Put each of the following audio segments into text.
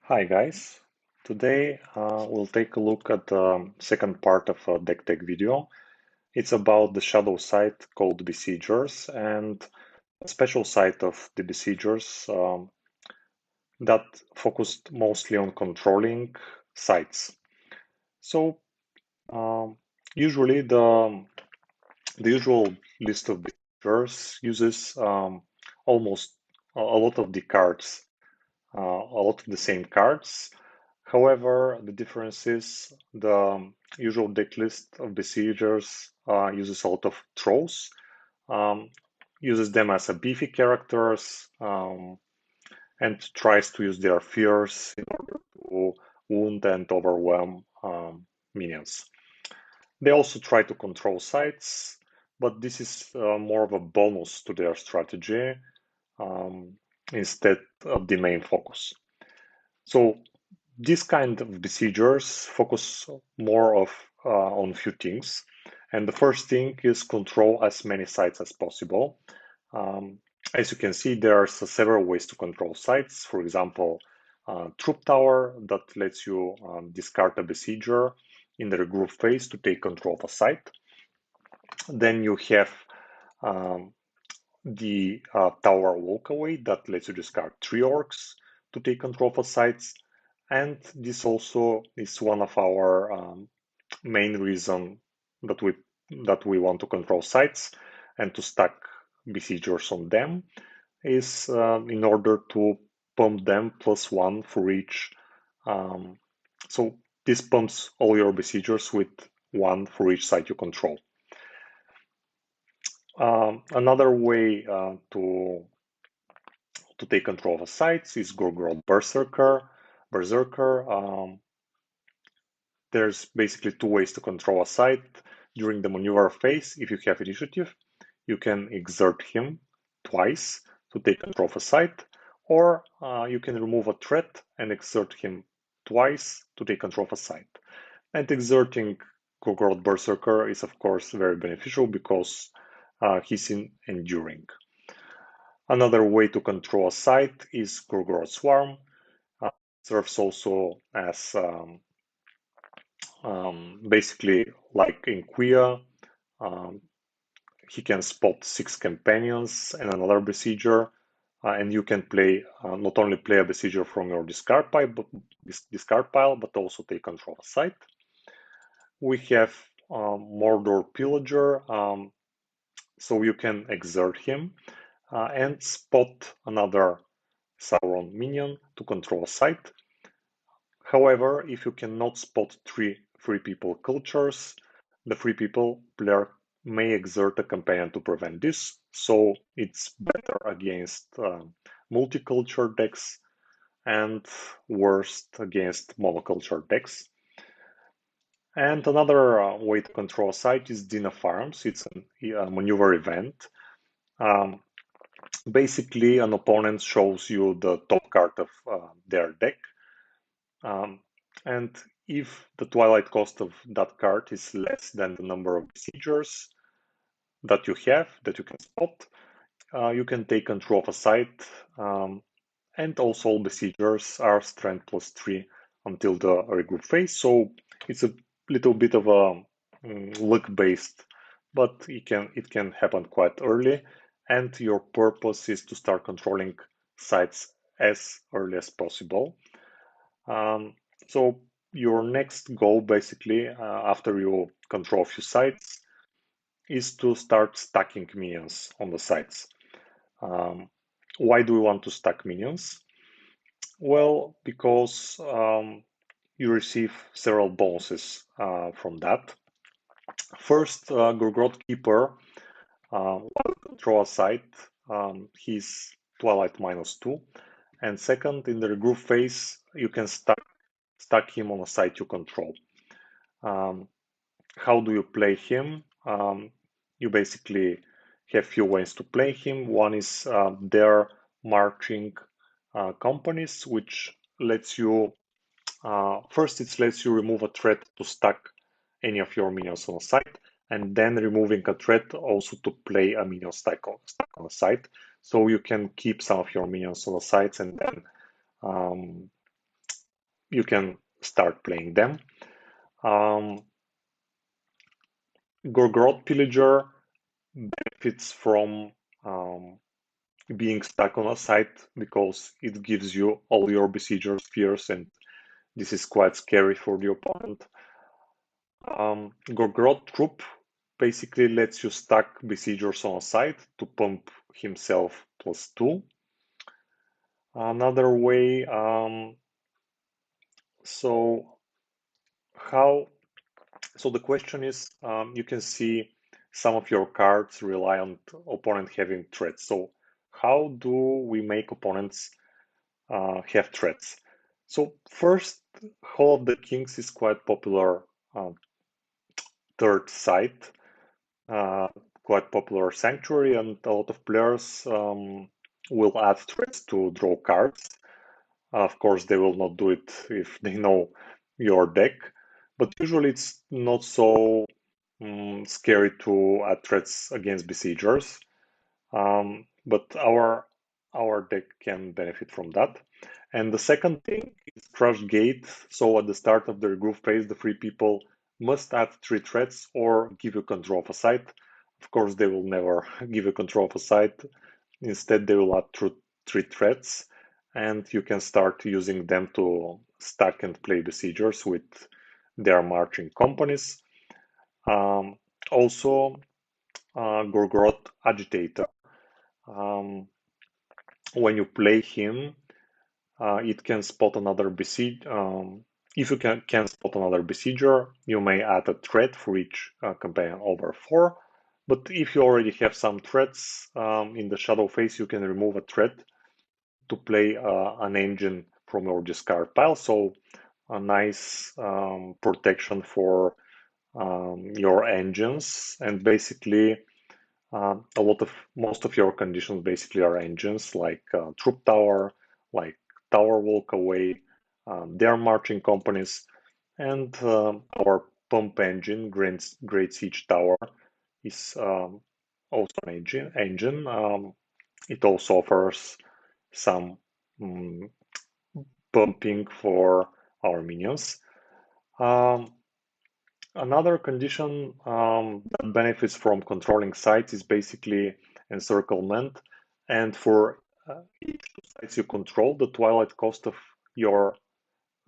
Hi guys, today we'll take a look at the second part of a deck tech video. It's about the shadow site called Besiegers and a special site of the Besiegers that focused mostly on controlling sites. So usually the usual list of Besiegers uses almost a lot of the cards, a lot of the same cards. However, the difference is the usual deck list of Besiegers uses a lot of trolls, um, uses them as a beefy characters, and tries to use their fears in order to wound and overwhelm minions. They also try to control sites, but this is more of a bonus to their strategy um, instead of the main focus. So this kind of besiegers focus more on few things, and the first thing is control as many sites as possible. Um, as you can see, there are several ways to control sites. For example, troop tower that lets you discard a besieger in the regroup phase to take control of a site. Then you have um, the tower walkaway that lets you discard 3 orcs to take control of a sites. And this also is one of our main reason that we want to control sites and to stack besiegers on them is in order to pump them +1 for each. So this pumps all your besiegers with 1 for each site you control. Another way to take control of a site is Gorgrod Berserker. There's basically 2 ways to control a site. During the maneuver phase, if you have initiative, you can exert him twice to take control of a site, or you can remove a threat and exert him twice to take control of a site. And exerting Gorgrod Berserker is of course very beneficial because he's enduring. Another way to control a site is Gorgrod Swarm. Serves also as basically like in Quia, he can spot 6 companions and another besieger, and you can play not only play a besieger from your discard pile, but also take control of a site. We have Mordor Pillager, so you can exert him and spot another Sauron minion to control a site. However, if you cannot spot 3 free people cultures, the free people player may exert a companion to prevent this, so it's better against multicultural decks and worst against monoculture decks. And another way to control a site is Din of Farms. It's a maneuver event. Basically, an opponent shows you the top card of their deck. And if the twilight cost of that card is less than the number of besiegers that you have, that you can spot, you can take control of a site, and also all besiegers are strength +3 until the regroup phase. So it's a little bit of a luck-based, but it can happen quite early, and your purpose is to start controlling sites as early as possible. So your next goal, basically, after you control a few sites, is to start stacking minions on the sites. Why do we want to stack minions? Well, because you receive several bonuses from that. First, Gorgrod Keeper, while you control a site, he's Twilight -2. And second, in the regroup phase, you can stack him on a site you control. How do you play him? You basically have few ways to play him. One is their marching companies, which lets you first it lets you remove a threat to stack any of your minions on a site, and then removing a threat also to play a minion stack on a site. So you can keep some of your minions on the sites and then you can start playing them. Gorgoroth Pillager benefits from being stuck on a site because it gives you all your Besieger spheres, and this is quite scary for the opponent. Gorgoroth Troop basically lets you stack Besiegers on a site to pump himself +2. Another way, so the question is, you can see some of your cards rely on opponent having threats. So how do we make opponents have threats? So first, Hall of the Kings is quite popular third site, quite popular sanctuary, and a lot of players will add threats to draw cards. Of course, they will not do it if they know your deck, but usually it's not so scary to add threats against Besiegers. But our deck can benefit from that. And the second thing is Crush Gate. So at the start of their group phase, the 3 people must add 3 threats or give you control of a site. Of course, they will never give you control of a site. Instead, they will add 3 threats, and you can start using them to stack and play Besiegers with their marching companies. Also, Gorgoroth Agitator. When you play him, it can spot another besieger. If you can spot another besieger, you may add a threat for each companion over 4. But if you already have some threats in the shadow phase, you can remove a threat to play an engine from your discard pile. So a nice protection for your engines, and basically most of your conditions basically are engines like Troop Tower, like Tower Walk Away, their marching companies, and our pump engine, Great Siege Tower, is also an engine. It also offers some pumping for our minions. Another condition that benefits from controlling sites is basically encirclement, and for each 2 sites you control, the twilight cost of your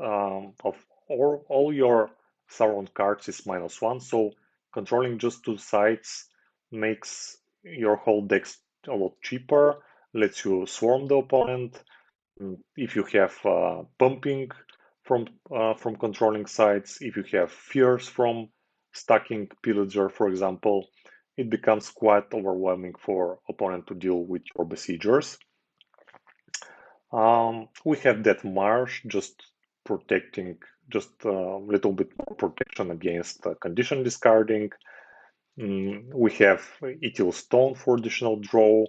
of all your Sauron cards is -1. So controlling just 2 sites makes your whole deck a lot cheaper, lets you swarm the opponent. If you have pumping from controlling sites, if you have fears from stacking Pillager, for example, it becomes quite overwhelming for opponent to deal with your Besiegers. We have that Marsh just protecting, just a little bit more protection against condition discarding. We have Etil Stone for additional draw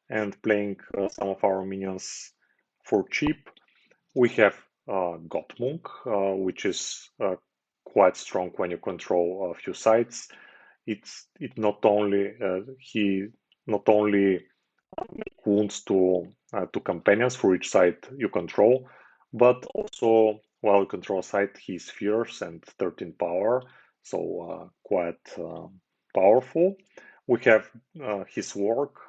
and playing some of our minions for cheap. We have Gottmunk, which is quite strong when you control a few sites. He not only make wounds to companions for each site you control, but also while you control a site, he's fierce and 13 power, so quite powerful. We have his work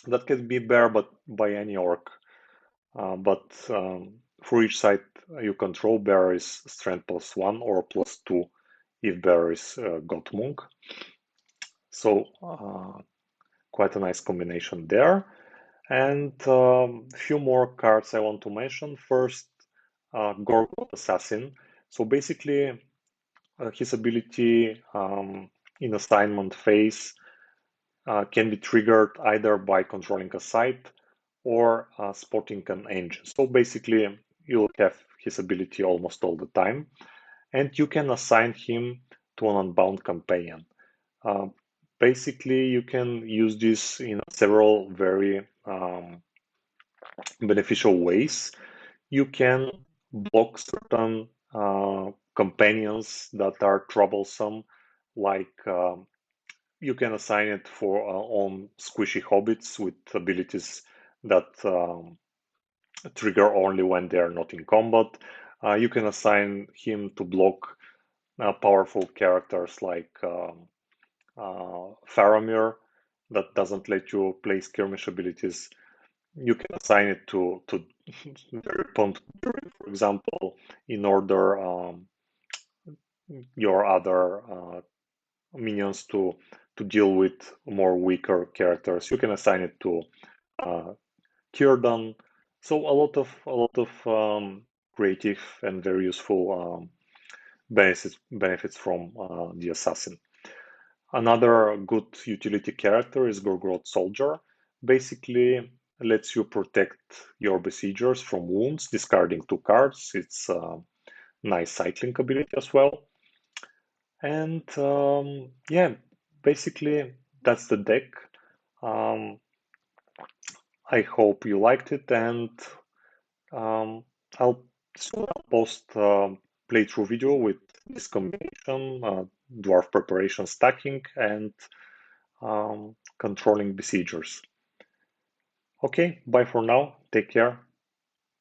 that can be bear but by any orc. But for each site you control, bear is strength +1 or +2 if bear is Gottmunk. So quite a nice combination there. And a few more cards I want to mention. First, Gorgoroth Assassin. So basically, his ability in assignment phase can be triggered either by controlling a site or spotting an engine. So basically, you'll have his ability almost all the time, and you can assign him to an unbound companion. Basically, you can use this in several very beneficial ways. You can block certain companions that are troublesome, like you can assign it for on squishy hobbits with abilities that trigger only when they are not in combat. You can assign him to block powerful characters like Faramir that doesn't let you play skirmish abilities. You can assign it to Durin, for example, in order your other minions to deal with more weaker characters. You can assign it to Círdan. So a lot of creative and very useful benefits from the assassin. Another good utility character is Gorgoroth Soldier. Basically, lets you protect your besiegers from wounds, discarding 2 cards. It's a nice cycling ability as well. And yeah, basically that's the deck. Um, I hope you liked it, and um, I'll soon post a playthrough video with this combination, dwarf preparation stacking, and controlling besiegers. Okay, bye for now. Take care.